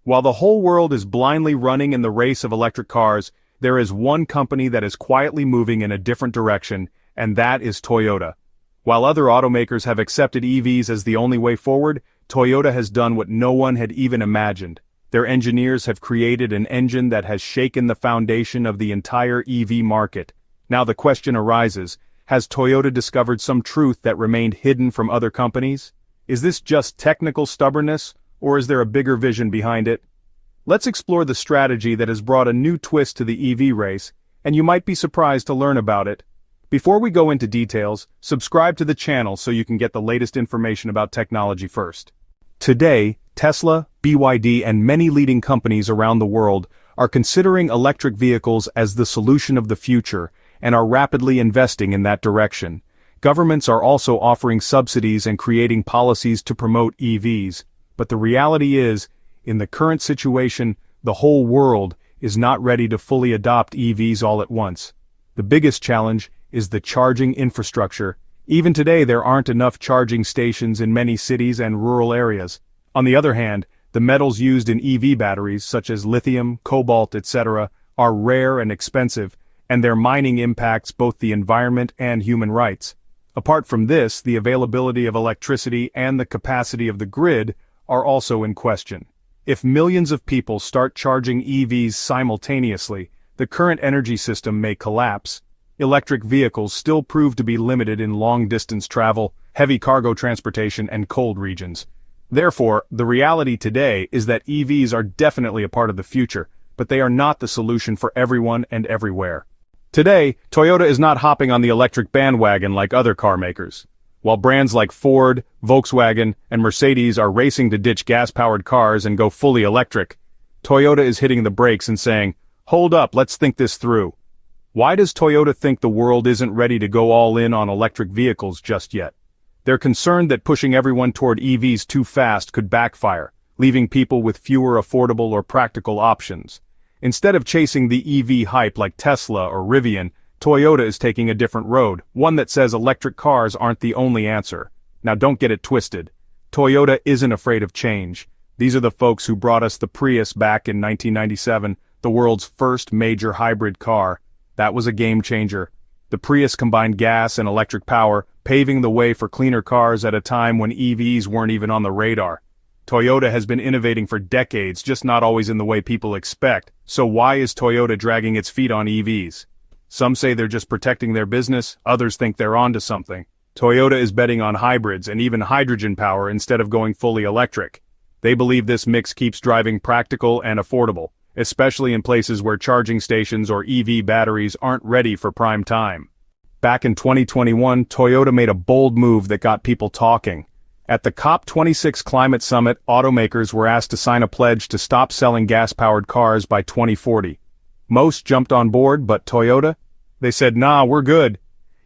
While the whole world is blindly running in the race of electric cars, there is one company that is quietly moving in a different direction, and that is Toyota. While other automakers have accepted EVs as the only way forward, Toyota has done what no one had even imagined. Their engineers have created an engine that has shaken the foundation of the entire EV market. Now the question arises, has Toyota discovered some truth that remained hidden from other companies? Is this just technical stubbornness, or is there a bigger vision behind it? Let's explore the strategy that has brought a new twist to the EV race, and you might be surprised to learn about it. Before we go into details, subscribe to the channel so you can get the latest information about technology first. Today, Tesla, BYD and many leading companies around the world are considering electric vehicles as the solution of the future and are rapidly investing in that direction. Governments are also offering subsidies and creating policies to promote EVs, but the reality is, in the current situation, the whole world is not ready to fully adopt EVs all at once. The biggest challenge is the charging infrastructure. Even today there aren't enough charging stations in many cities and rural areas. On the other hand, the metals used in EV batteries, such as lithium, cobalt, etc., are rare and expensive, and their mining impacts both the environment and human rights. Apart from this, the availability of electricity and the capacity of the grid are also in question. If millions of people start charging EVs simultaneously, the current energy system may collapse. Electric vehicles still prove to be limited in long-distance travel, heavy cargo transportation, and cold regions. Therefore, the reality today is that EVs are definitely a part of the future, but they are not the solution for everyone and everywhere. Today, Toyota is not hopping on the electric bandwagon like other car makers. While brands like Ford, Volkswagen, and Mercedes are racing to ditch gas-powered cars and go fully electric, Toyota is hitting the brakes and saying, "Hold up, let's think this through." Why does Toyota think the world isn't ready to go all in on electric vehicles just yet? They're concerned that pushing everyone toward EVs too fast could backfire, leaving people with fewer affordable or practical options. Instead of chasing the EV hype like Tesla or Rivian, Toyota is taking a different road, one that says electric cars aren't the only answer. Now don't get it twisted. Toyota isn't afraid of change. These are the folks who brought us the Prius back in 1997, the world's first major hybrid car. That was a game changer. The Prius combined gas and electric power, paving the way for cleaner cars at a time when EVs weren't even on the radar. Toyota has been innovating for decades, just not always in the way people expect. So why is Toyota dragging its feet on EVs? Some say they're just protecting their business, others think they're onto something. Toyota is betting on hybrids and even hydrogen power instead of going fully electric. They believe this mix keeps driving practical and affordable, especially in places where charging stations or EV batteries aren't ready for prime time. Back in 2021, Toyota made a bold move that got people talking. At the COP26 Climate Summit, automakers were asked to sign a pledge to stop selling gas-powered cars by 2040. Most jumped on board, but Toyota? They said, "Nah, we're good."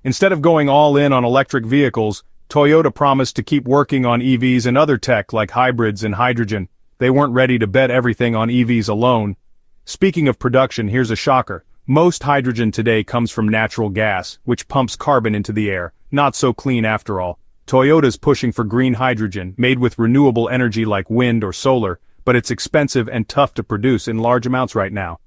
Instead of going all in on electric vehicles, Toyota promised to keep working on EVs and other tech like hybrids and hydrogen. They weren't ready to bet everything on EVs alone. Speaking of production, here's a shocker. Most hydrogen today comes from natural gas, which pumps carbon into the air. Not so clean after all. Toyota's pushing for green hydrogen, made with renewable energy like wind or solar, but it's expensive and tough to produce in large amounts right now.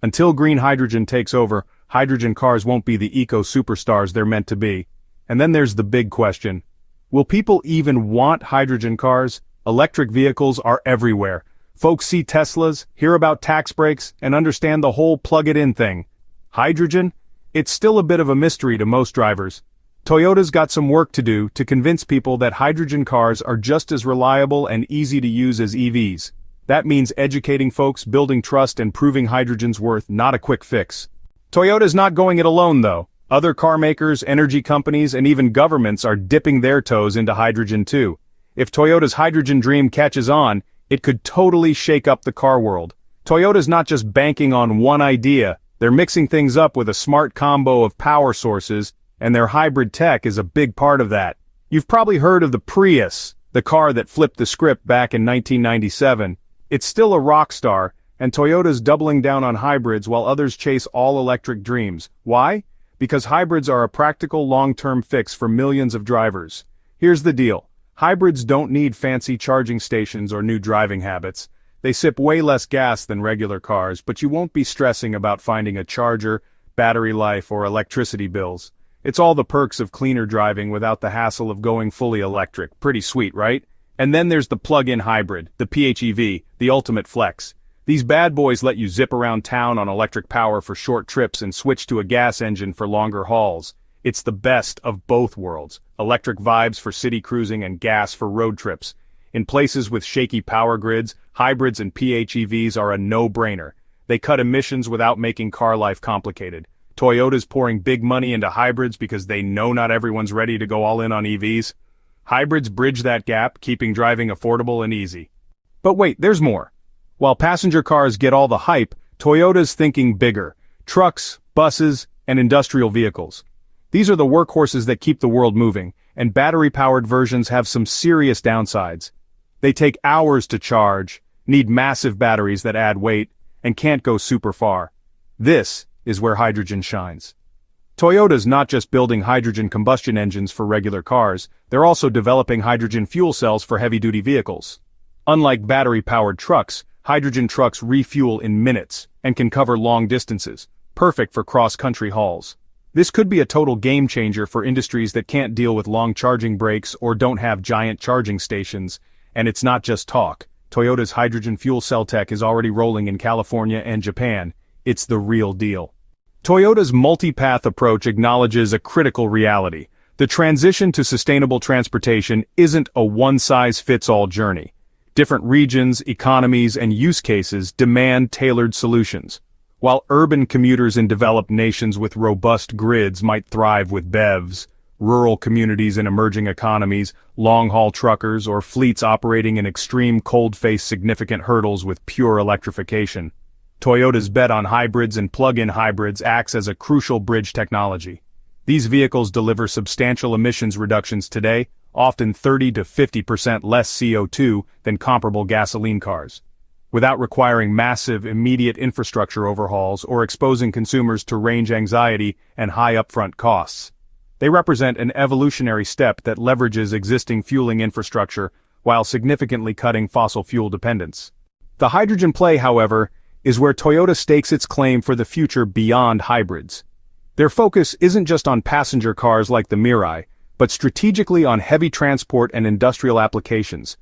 Until green hydrogen takes over, hydrogen cars won't be the eco-superstars they're meant to be. And then there's the big question. Will people even want hydrogen cars? Electric vehicles are everywhere. Folks see Teslas, hear about tax breaks, and understand the whole plug-it-in thing. Hydrogen? It's still a bit of a mystery to most drivers. Toyota's got some work to do to convince people that hydrogen cars are just as reliable and easy to use as EVs. That means educating folks, building trust, and proving hydrogen's worth, not a quick fix. Toyota's not going it alone, though. Other car makers, energy companies, and even governments are dipping their toes into hydrogen too. If Toyota's hydrogen dream catches on, it could totally shake up the car world. Toyota's not just banking on one idea, they're mixing things up with a smart combo of power sources, and their hybrid tech is a big part of that. You've probably heard of the Prius, the car that flipped the script back in 1997. It's still a rock star, and Toyota's doubling down on hybrids while others chase all-electric dreams. Why? Because hybrids are a practical long-term fix for millions of drivers. Here's the deal. Hybrids don't need fancy charging stations or new driving habits. They sip way less gas than regular cars, but you won't be stressing about finding a charger, battery life, or electricity bills. It's all the perks of cleaner driving without the hassle of going fully electric. Pretty sweet, right? And then there's the plug-in hybrid, the PHEV, the ultimate flex. These bad boys let you zip around town on electric power for short trips and switch to a gas engine for longer hauls. It's the best of both worlds. Electric vibes for city cruising and gas for road trips. In places with shaky power grids, hybrids and PHEVs are a no-brainer. They cut emissions without making car life complicated. Toyota's pouring big money into hybrids because they know not everyone's ready to go all in on EVs. Hybrids bridge that gap, keeping driving affordable and easy. But wait, there's more. While passenger cars get all the hype, Toyota's thinking bigger. Trucks, buses, and industrial vehicles. These are the workhorses that keep the world moving, and battery-powered versions have some serious downsides. They take hours to charge, need massive batteries that add weight, and can't go super far. This is where hydrogen shines. Toyota's not just building hydrogen combustion engines for regular cars, they're also developing hydrogen fuel cells for heavy-duty vehicles. Unlike battery-powered trucks, hydrogen trucks refuel in minutes and can cover long distances, perfect for cross-country hauls. This could be a total game-changer for industries that can't deal with long charging breaks or don't have giant charging stations. And it's not just talk. Toyota's hydrogen fuel cell tech is already rolling in California and Japan. It's the real deal. Toyota's multi-path approach acknowledges a critical reality. The transition to sustainable transportation isn't a one-size-fits-all journey. Different regions, economies, and use cases demand tailored solutions. While urban commuters in developed nations with robust grids might thrive with BEVs, rural communities in emerging economies, long-haul truckers, or fleets operating in extreme cold face significant hurdles with pure electrification. Toyota's bet on hybrids and plug-in hybrids acts as a crucial bridge technology. These vehicles deliver substantial emissions reductions today, often 30 to 50% less CO2 than comparable gasoline cars, without requiring massive immediate infrastructure overhauls or exposing consumers to range anxiety and high upfront costs. They represent an evolutionary step that leverages existing fueling infrastructure while significantly cutting fossil fuel dependence. The hydrogen play, however, is where Toyota stakes its claim for the future beyond hybrids. Their focus isn't just on passenger cars like the Mirai, but strategically on heavy transport and industrial applications.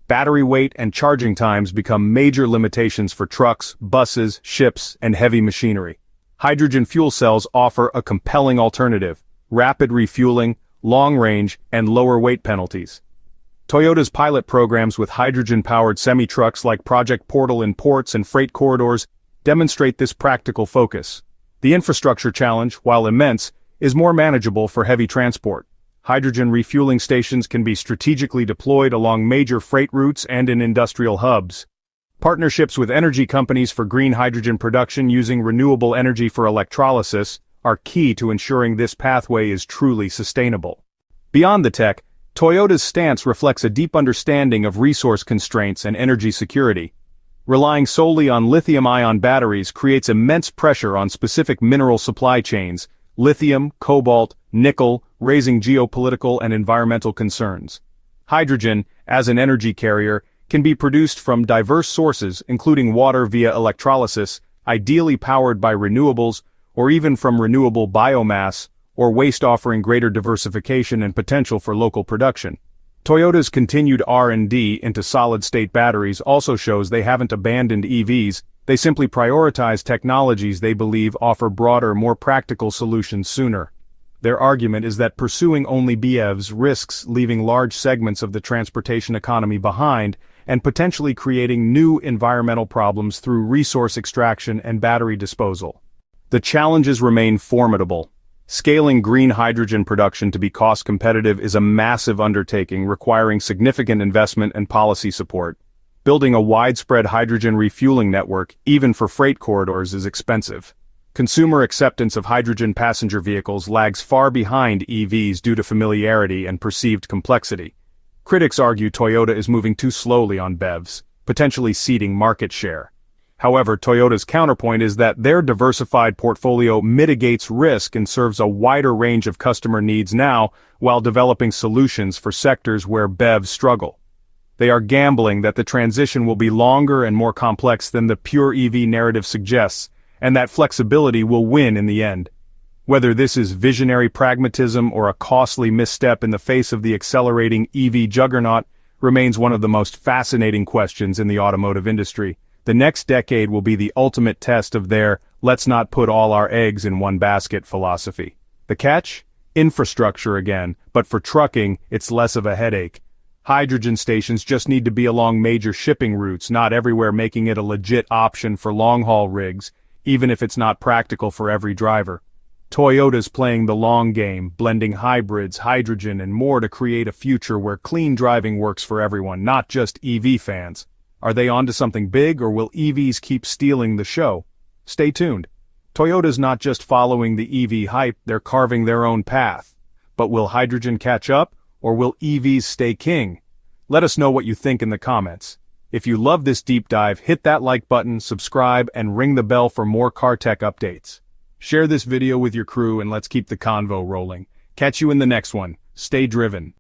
Battery weight and charging times become major limitations for trucks, buses, ships, and heavy machinery. Hydrogen fuel cells offer a compelling alternative: rapid refueling, long range, and lower weight penalties. Toyota's pilot programs with hydrogen-powered semi-trucks like Project Portal in ports and freight corridors demonstrate this practical focus. The infrastructure challenge, while immense, is more manageable for heavy transport. Hydrogen refueling stations can be strategically deployed along major freight routes and in industrial hubs. Partnerships with energy companies for green hydrogen production using renewable energy for electrolysis are key to ensuring this pathway is truly sustainable. Beyond the tech, Toyota's stance reflects a deep understanding of resource constraints and energy security. Relying solely on lithium-ion batteries creates immense pressure on specific mineral supply chains: lithium, cobalt, nickel, raising geopolitical and environmental concerns. Hydrogen, as an energy carrier, can be produced from diverse sources, including water via electrolysis, ideally powered by renewables, or even from renewable biomass, or waste, offering greater diversification and potential for local production. Toyota's continued R&D into solid-state batteries also shows they haven't abandoned EVs, they simply prioritize technologies they believe offer broader, more practical solutions sooner. Their argument is that pursuing only BEVs risks leaving large segments of the transportation economy behind and potentially creating new environmental problems through resource extraction and battery disposal. The challenges remain formidable. Scaling green hydrogen production to be cost competitive is a massive undertaking requiring significant investment and policy support. Building a widespread hydrogen refueling network, even for freight corridors, is expensive. Consumer acceptance of hydrogen passenger vehicles lags far behind EVs due to familiarity and perceived complexity. Critics argue Toyota is moving too slowly on BEVs, potentially ceding market share. However, Toyota's counterpoint is that their diversified portfolio mitigates risk and serves a wider range of customer needs now while developing solutions for sectors where BEVs struggle. They are gambling that the transition will be longer and more complex than the pure EV narrative suggests, and that flexibility will win in the end. Whether this is visionary pragmatism or a costly misstep in the face of the accelerating EV juggernaut remains one of the most fascinating questions in the automotive industry. The next decade will be the ultimate test of their "let's not put all our eggs in one basket" philosophy. The catch? Infrastructure again, but for trucking, it's less of a headache. Hydrogen stations just need to be along major shipping routes, not everywhere, making it a legit option for long-haul rigs, even if it's not practical for every driver. Toyota's playing the long game, blending hybrids, hydrogen, and more to create a future where clean driving works for everyone, not just EV fans. Are they onto something big, or will EVs keep stealing the show? Stay tuned. Toyota's not just following the EV hype, they're carving their own path. But will hydrogen catch up, or will EVs stay king? Let us know what you think in the comments. If you love this deep dive, hit that like button, subscribe, and ring the bell for more car tech updates. Share this video with your crew and let's keep the convo rolling. Catch you in the next one. Stay driven.